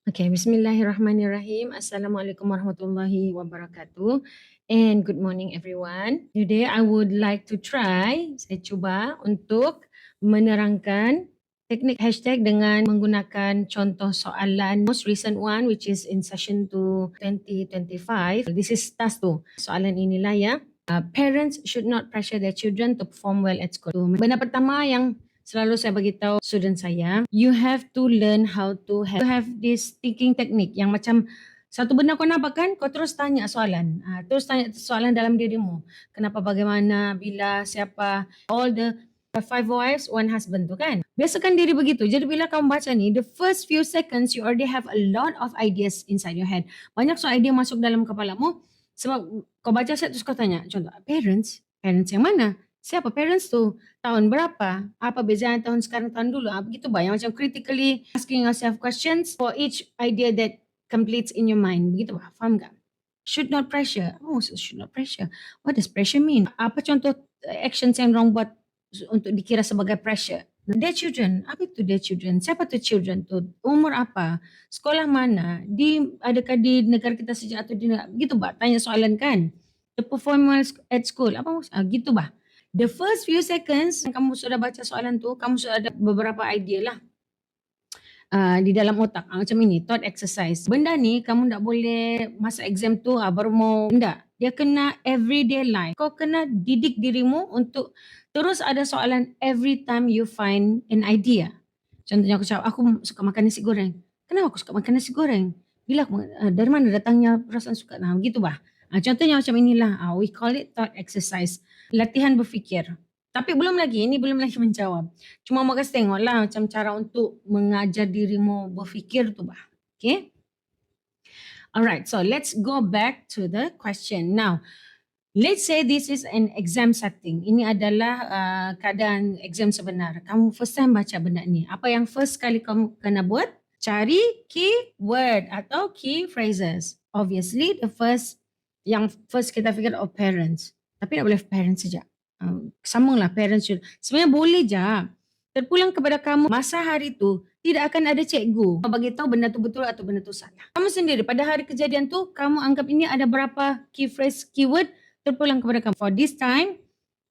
Okay, Bismillahirrahmanirrahim. Assalamualaikum warahmatullahi wabarakatuh. And good morning everyone. Today I would like to saya cuba untuk menerangkan teknik hashtag dengan menggunakan contoh soalan most recent one which is in session 2 2025. This is task 2. Soalan inilah ya. Parents should not pressure their children to perform well at school. Benda pertama yang selalu saya beritahu student saya, you have to learn how to have this thinking technique yang macam satu benda kau nampak kan, kau terus tanya soalan. Terus tanya soalan dalam dirimu. Kenapa, bagaimana, bila, siapa, all the five wives, one husband tu kan. Biasakan diri begitu. Jadi bila kamu baca ni, the first few seconds you already have a lot of ideas inside your head. Banyak soal idea masuk dalam kepalamu sebab kau baca set terus kau tanya. Contoh, parents yang mana? Siapa parents tu? Tahun berapa? Apa bezanya tahun sekarang tahun dulu? Begitu banyak macam critically asking yourself questions for each idea that completes in your mind. Begitu bah, faham tak? Should not pressure. Oh, so should not pressure. What does pressure mean? Apa contoh actions yang orang buat untuk dikira sebagai pressure? Their children. Apa itu their children? Siapa tu children tu? Umur apa? Sekolah mana? Adakah di negara kita sejak atau di negara? Begitu bah, tanya soalan kan? The performance at school. Apa maksud? Gitu bah. The first few seconds kamu sudah baca soalan tu, kamu sudah ada beberapa idea lah di dalam otak. Macam ini, thought exercise. Benda ni kamu tak boleh masa exam tu baru mau, tidak. Dia kena everyday life. Kau kena didik dirimu untuk terus ada soalan every time you find an idea. Contohnya aku cakap, aku suka makan nasi goreng. Kenapa aku suka makan nasi goreng? Bila aku, dari mana datangnya perasaan suka? Nah, begitu bah. Contohnya macam inilah, we call it thought exercise. Latihan berfikir. Tapi belum lagi, ini belum lagi menjawab. Cuma mau kasih tengok lah macam cara untuk mengajar dirimu berfikir tu bah. Okay. Alright, so let's go back to the question. Now, let's say this is an exam setting. Ini adalah keadaan exam sebenar. Kamu first time baca benda ni. Apa yang first kali kamu kena buat? Cari keyword atau key phrases. Obviously, yang first kita fikir of parents. Tapi tak boleh parents saja. Sambunglah parents. Sebenarnya boleh je. Terpulang kepada kamu, masa hari tu tidak akan ada cikgu bagi tahu benda tu betul atau benda tu salah. Kamu sendiri pada hari kejadian tu, kamu anggap ini ada berapa key phrase, keyword terpulang kepada kamu. For this time,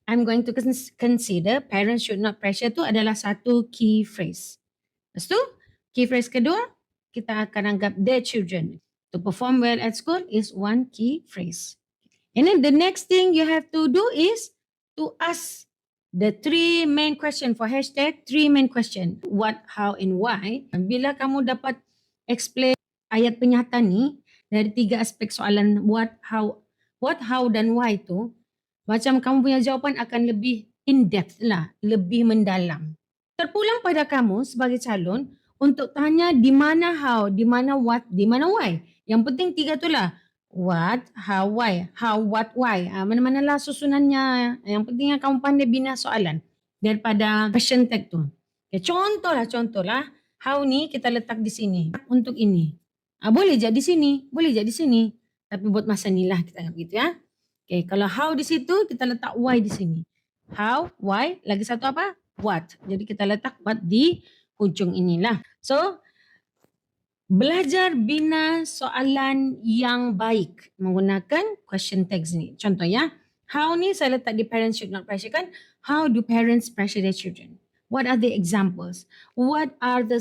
I'm going to consider parents should not pressure tu adalah satu key phrase. Lepas tu, key phrase kedua, kita akan anggap their children. To perform well at school is one key phrase. And then the next thing you have to do is to ask the three main question for hashtag, three main question. What, how, and why. Bila kamu dapat explain ayat penyata ni dari tiga aspek soalan what, how, dan why tu, macam kamu punya jawapan akan lebih in-depth lah, lebih mendalam. Terpulang pada kamu sebagai calon untuk tanya di mana how, di mana what, di mana why. Yang penting tiga tu lah. What, how, why. How, what, why. Mana-manalah susunannya. Yang pentingnya kamu pandai bina soalan daripada question tag tu. Okay, contohlah. How ni kita letak di sini. Untuk ini. Boleh je di sini. Boleh je di sini. Tapi buat masa ni lah kita anggap gitu ya. Okay, kalau how di situ, kita letak why di sini. How, why, lagi satu apa? What. Jadi kita letak what di hujung inilah. So, belajar bina soalan yang baik menggunakan question tags ni. Contoh ya, how ni saya letak di parents should not pressure kan. How do parents pressure their children? What are the examples? What are the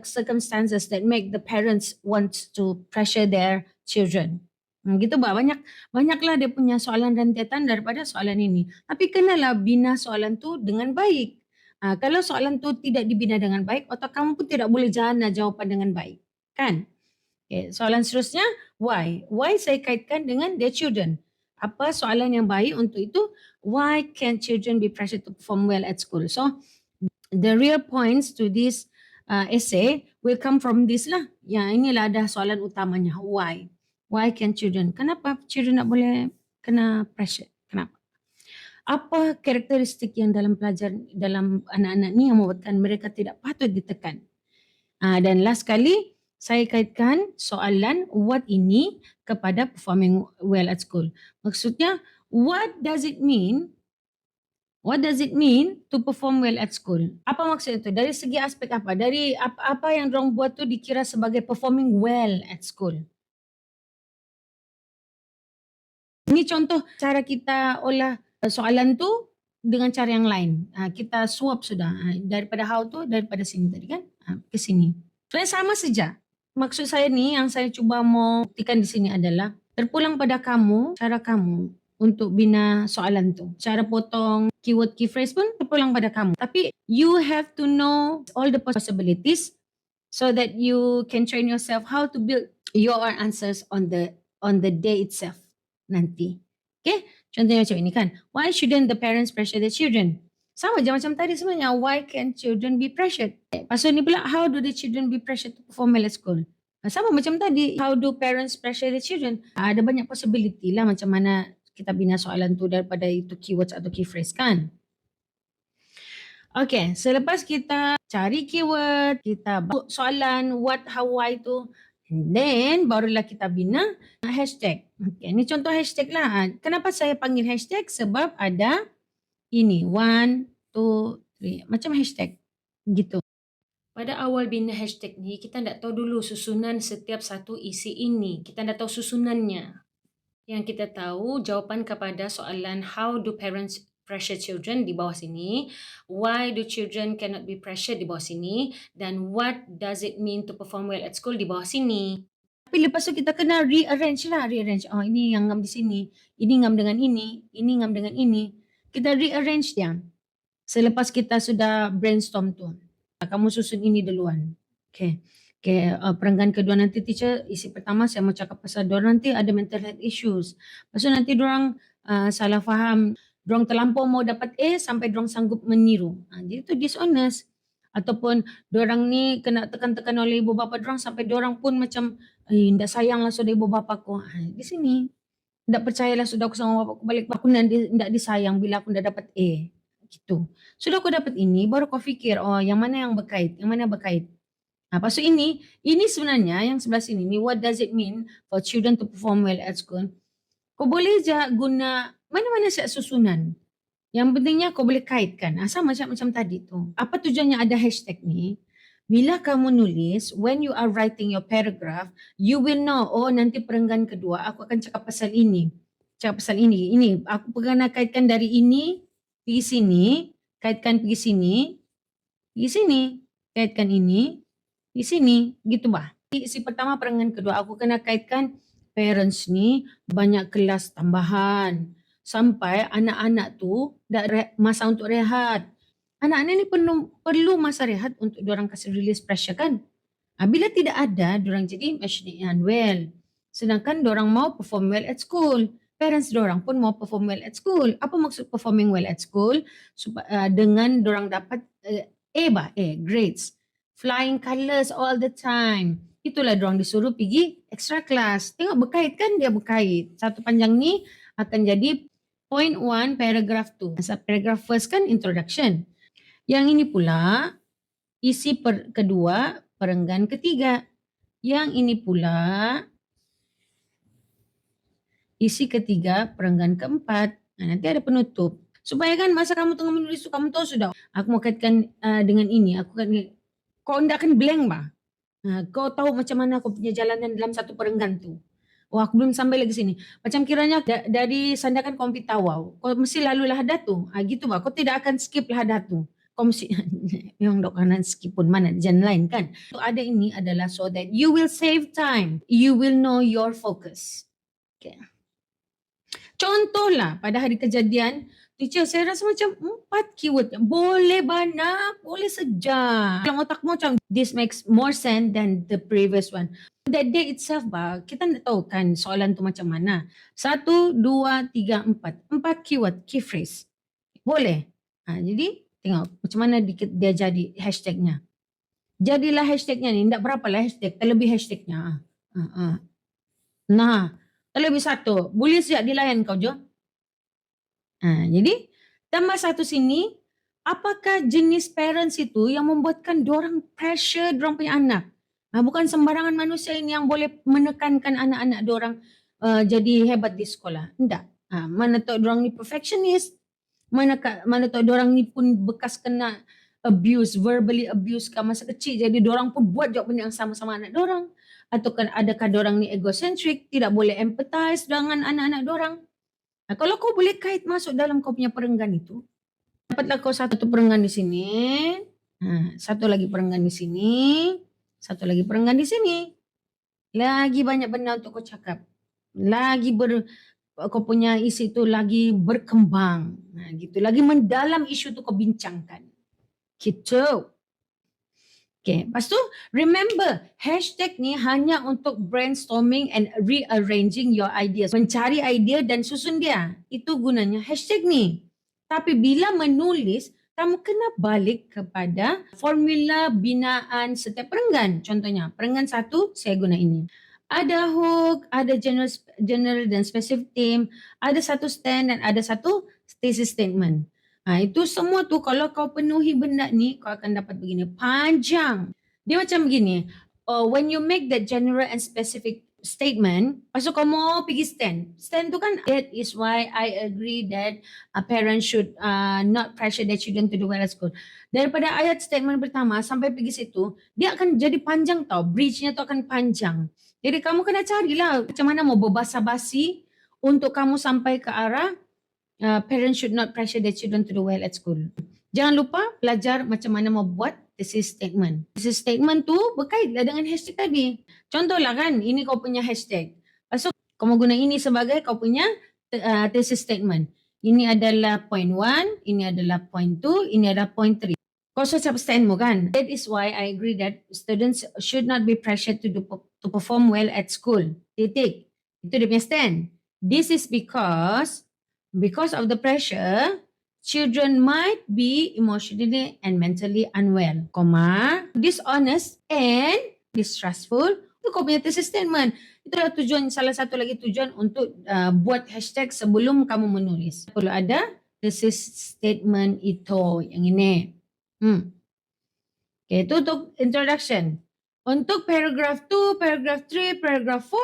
circumstances that make the parents want to pressure their children? Gitu bah, banyaklah dia punya soalan rentetan daripada soalan ini. Tapi kenalah bina soalan tu dengan baik. Kalau soalan tu tidak dibina dengan baik, otak kamu pun tidak boleh jana jawapan dengan baik. Kan? Okay, soalan seterusnya, why? Why saya kaitkan dengan their children. Apa soalan yang baik untuk itu? Why can children be pressured to perform well at school? So, the real points to this essay will come from this lah. Yang inilah ada soalan utamanya. Why? Why can children? Kenapa children tak boleh kena pressure? Kenapa? Apa karakteristik yang dalam anak-anak ni yang membuatkan mereka tidak patut ditekan? Dan last kali, saya kaitkan soalan what ini kepada performing well at school. Maksudnya, what does it mean What does it mean to perform well at school? Apa maksud itu? Dari segi aspek apa? Dari apa yang dorang buat tu dikira sebagai performing well at school. Ini contoh cara kita olah soalan tu dengan cara yang lain. Kita swap sudah. Daripada how tu, daripada sini tadi kan, ke sini. Sebenarnya sama saja. Maksud saya ni yang saya cuba mau buktikan di sini adalah terpulang pada kamu, cara kamu untuk bina soalan tu. Cara potong keyword key phrase pun terpulang pada kamu. Tapi you have to know all the possibilities so that you can train yourself how to build your answers on the day itself nanti. Okay? Contohnya macam ini kan. Why shouldn't the parents pressure the children? Sama je macam tadi sebenarnya. Why can children be pressured? Pasal ni pula, how do the children be pressured to perform well at school? Sama macam tadi. How do parents pressure the children? Ada banyak possibility lah macam mana kita bina soalan tu daripada itu keywords atau key phrase kan. Okay, selepas kita cari keyword, kita buat soalan what, how, why tu, and then barulah kita bina hashtag. Okay, ini contoh hashtag lah. Kenapa saya panggil hashtag? Sebab ada ini 1, 2, 3 macam hashtag gitu. Pada awal bina hashtag ni kita tak tahu dulu susunan setiap satu isi ini. Kita tak tahu susunannya. Yang kita tahu jawapan kepada soalan how do parents pressure children di bawah sini, why do children cannot be pressured di bawah sini, dan what does it mean to perform well at school di bawah sini. Tapi lepas tu kita kena rearrange. Oh, ini yang ngam di sini, ini ngam dengan ini ngam dengan ini. Kita rearrange dia. Selepas kita sudah brainstorm tu. Kamu susun ini duluan. Okay. Perenggan kedua nanti teacher, isi pertama saya mau cakap pasal dorang nanti ada mental health issues. Lepas tu nanti dorang salah faham, dorang terlampau mau dapat A sampai dorang sanggup meniru. Jadi itu dishonest. Ataupun dorang ni kena tekan-tekan oleh ibu bapa dorang sampai dorang pun macam, tidak sayanglah sudah ibu bapa ko. Di sini, tidak percayalah sudah aku sama bapa aku balik, aku tidak disayang bila aku tidak dapat A. Gitu. Sudah aku dapat ini, baru kau fikir, oh yang mana yang berkait, yang mana berkait. Lepas tu ini sebenarnya yang sebelah sini ni, what does it mean for children to perform well at school? Kau boleh je guna mana-mana siap susunan. Yang pentingnya kau boleh kaitkan. Sama macam tadi tu. Apa tujuannya ada hashtag ni? Bila kamu nulis, when you are writing your paragraph, you will know, oh nanti perenggan kedua aku akan cakap pasal ini. Cakap pasal ini. Ini, aku pernah kaitkan dari ini, pergi sini, kaitkan pergi sini, kaitkan ini, di sini, gitu bah. Isi pertama perenggan kedua, aku kena kaitkan parents ni banyak kelas tambahan. Sampai anak-anak tu dah masa untuk rehat. Anak-anak ni perlu masa rehat untuk diorang kasih release pressure kan. Bila tidak ada, diorang jadi emotionally unwell. Sedangkan diorang mau perform well at school. Parents diorang pun mau perform well at school. Apa maksud performing well at school? Dengan diorang dapat grades. Flying colors all the time. Itulah diorang disuruh pergi extra class. Tengok berkait kan, dia berkait. Satu panjang ni akan jadi point 1 paragraph 2. Paragraph first kan introduction. Yang ini pula isi kedua perenggan ketiga. Yang ini pula isi ketiga perenggan keempat. Nanti ada penutup. Supaya kan masa kamu tengah menulis tu kamu tahu sudah. Aku mau kaitkan dengan ini. Aku kan kau tidak akan blank bah. Kau tahu macam mana kau punya jalanan dalam satu perenggan tu. Oh, aku belum sampai lagi sini. Macam kiranya dari sandakan kau pergi tawau. Kau mesti lalulah hadat tu. Gitu bah. Kau tidak akan skip lah hadat tu. Kau mesti, memang dok kanan skip pun mana jalan lain kan. So, ada ini adalah so that you will save time. You will know your focus. Okay. Contohlah pada hari kejadian, teacher saya rasa macam 4 keyword. Boleh banyak, boleh saja. Dalam otakmu macam this makes more sense than the previous one. That day itself bah, kita tak tahu kan soalan tu macam mana. 1, 2, 3, 4. 4 keyword, key phrase. Boleh. Jadi tengok macam mana dia jadi hashtagnya. Jadilah hashtagnya ni, tak berapa lah hashtag, terlebih hashtagnya. Nah, terlebih 1. Boleh siap dilayan kau je. Jadi tambah 1 sini, apakah jenis parents itu yang membuatkan diorang pressure diorang punya anak? Bukan sembarangan manusia ini yang boleh menekankan anak-anak diorang jadi hebat di sekolah. Tidak. Mana tahu diorang ni perfectionist. Mana tahu dorang ni pun bekas kena abuse, verbally abuse kan masa kecil, jadi dorang pun buat juga benda yang sama-sama anak dorang. Atau kan adakah dorang ni egocentric, tidak boleh empathize dengan anak-anak dorang. Nah, kalau kau boleh kait masuk dalam kau punya perenggan itu, dapatlah kau satu perenggan di sini, satu lagi perenggan di sini, satu lagi perenggan di sini. Lagi banyak benda untuk kau cakap. Kau punya isi itu lagi berkembang. Nah, gitu. Lagi mendalam isu itu kau bincangkan. Gitu. Okay, lepas tu remember, hashtag ni hanya untuk brainstorming and rearranging your ideas. Mencari idea dan susun dia. Itu gunanya hashtag ni. Tapi bila menulis, kamu kena balik kepada formula binaan setiap perenggan. Contohnya, perenggan 1, saya guna ini. Ada hook, ada general dan specific theme, ada satu stand dan ada satu thesis statement. Itu semua tu kalau kau penuhi benda ni, kau akan dapat begini. Panjang. Dia macam begini. When you make that general and specific statement, pasal kau mau pergi stand. Stand tu kan, that is why I agree that a parent should not pressure their children to do well at school. Daripada ayat statement pertama sampai pergi situ, dia akan jadi panjang tau. Bridge-nya tu akan panjang. Jadi kamu kena carilah macam mana mau berbasa-basi untuk kamu sampai ke arah parents should not pressure their children to do well at school. Jangan lupa belajar macam mana mau buat thesis statement. Thesis statement tu berkaitlah dengan hashtag tadi. Contohlah kan, ini kau punya hashtag. Lepas tu kau mau guna ini sebagai kau punya thesis statement. Ini adalah point 1, ini adalah point 2, ini adalah point 3. Kau sudah stand mo kan? That is why I agree that students should not be pressured to perform well at school. Titik. Itu dia punya stand. This is because of the pressure, children might be emotionally and mentally unwell, dishonest and distrustful. Itu kau punya thesis statement. Itulah tujuan, salah satu lagi tujuan untuk buat hashtag sebelum kamu menulis. Perlu ada thesis statement itu, yang ini. Okay, itu untuk introduction. Untuk paragraph 2, paragraph 3, paragraph 4,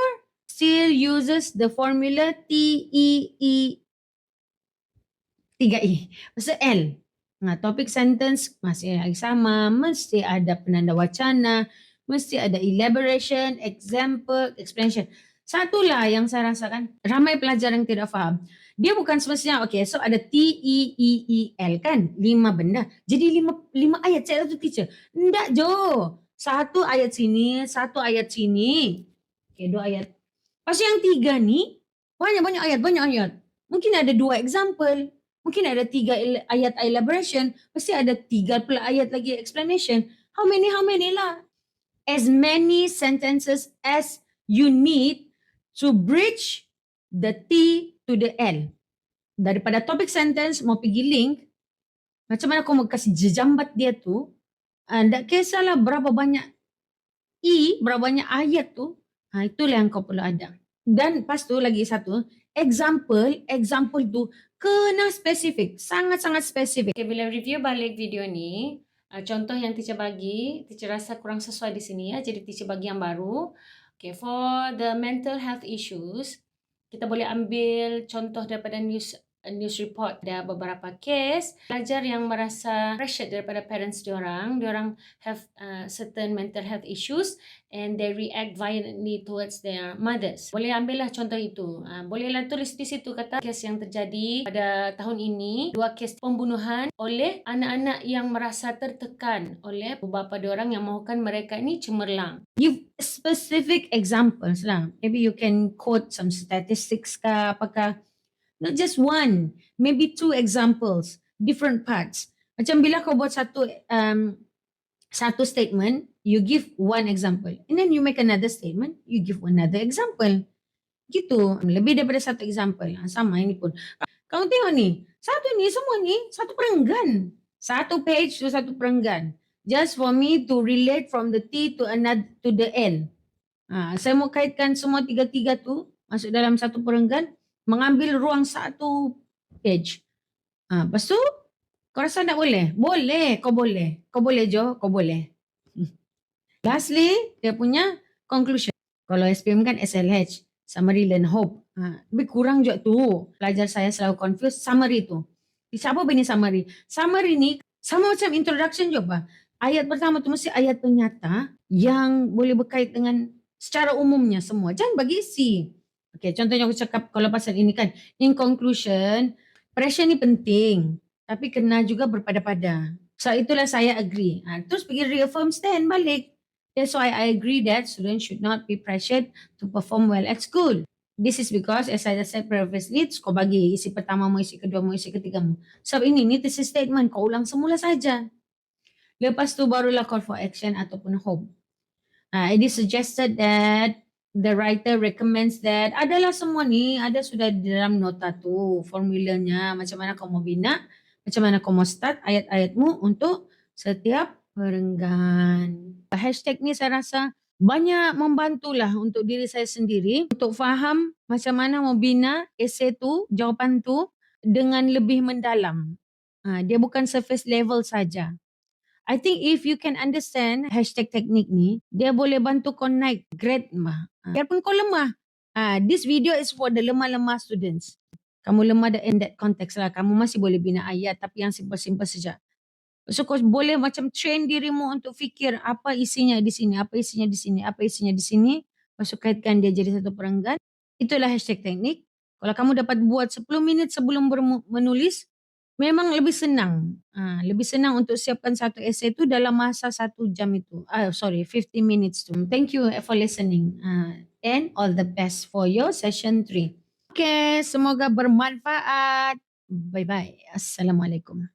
still uses the formula TEE 3E. Maksud L. Topik sentence masih sama, mesti ada penanda wacana, mesti ada elaboration, example, explanation. Satulah yang saya rasakan, ramai pelajar yang tidak faham. Dia bukan semestinya, okay, so ada TEEEL kan, 5 benda. Jadi 5 ayat, saya tu teacher. Enggak, Jo. 1 ayat sini, 1 ayat sini. Okay, 2 ayat. Pas yang 3 ni, banyak ayat. Mungkin ada 2 example. Mungkin ada 3 ayat elaboration, pasti ada 3 pula ayat lagi explanation. How many lah? As many sentences as you need to bridge the T to the L. Daripada topik sentence mau pergi link, macam mana kau mau kasih jejambat dia tu, tak kisahlah berapa banyak berapa banyak ayat tu, itulah yang kau perlu ada. Dan pas tu lagi satu, example tu kena spesifik, sangat-sangat spesifik. Okay, bila review balik video ni, contoh yang teacher bagi, teacher rasa kurang sesuai di sini ya, jadi teacher bagi yang baru. Okay, for the mental health issues, kita boleh ambil contoh daripada news report. Ada beberapa case pelajar yang merasa pressure daripada parents diorang have certain mental health issues and they react violently towards their mothers. Boleh ambillah contoh itu. Bolehlah tulis di situ kata case yang terjadi pada tahun ini, 2 case pembunuhan oleh anak-anak yang merasa tertekan oleh bapa diorang yang mahukan mereka ini cemerlang. Give specific examples lah. Maybe you can quote some statistics kah, apakah. Not just one, maybe 2 examples, different parts. Macam bila kau buat satu statement, you give 1 example. And then you make another statement, you give another example. Gitu, lebih daripada 1 example. Sama ini pun. Kau tengok ni, semua ni, satu perenggan. 1 page to 1 perenggan. Just for me to relate from the T to the L. Saya mau kaitkan semua 3 tu, masuk dalam 1 perenggan, mengambil ruang 1 page. Lepas tu, kau rasa tak boleh? Boleh, kau boleh. Kau boleh, Jo, kau boleh. Lastly, dia punya conclusion. Kalau SPM kan SLH, Summary Learn Hope. Lebih kurang juga tu. Pelajar saya selalu confuse summary tu. Siapa bini summary? Summary ni sama macam introduction job lah. Ayat pertama tu mesti ayat penyata yang boleh berkait dengan secara umumnya semua. Jangan bagi isi. Okay, contohnya aku cakap kalau pasal ini kan. In conclusion, pressure ni penting. Tapi kena juga berpada-pada. So itulah saya agree. Terus pergi reaffirm stand balik. That's why I agree that students should not be pressured to perform well at school. This is because as I said previously, kau bagi isi pertama mo, isi kedua mo, isi ketiga mo. So ini thesis statement, kau ulang semula saja. Lepas tu barulah call for action ataupun hope. It is suggested that the writer recommends that adalah semua ni ada sudah di dalam nota tu formulanya macam mana kau mau bina, macam mana kau mau start ayat-ayatmu untuk setiap perenggan. Hashtag ni saya rasa banyak membantulah untuk diri saya sendiri untuk faham macam mana mau bina esei tu, jawapan tu dengan lebih mendalam. Dia bukan surface level saja. I think if you can understand hashtag teknik ni, dia boleh bantu kau naik grade mah. Biarpun kau lemah. This video is for the lemah-lemah students. Kamu lemah in that context lah. Kamu masih boleh bina ayat tapi yang simple-simple saja. So kau boleh macam train dirimu untuk fikir apa isinya di sini, apa isinya di sini, apa isinya di sini. Masuk kaitkan dia jadi satu perenggan. Itulah hashtag teknik. Kalau kamu dapat buat 10 minit sebelum menulis, memang lebih senang. Lebih senang untuk siapkan satu esei itu dalam masa 1 jam itu. 50 minutes tu. Thank you for listening. And all the best for your session 3. Okay, semoga bermanfaat. Bye-bye. Assalamualaikum.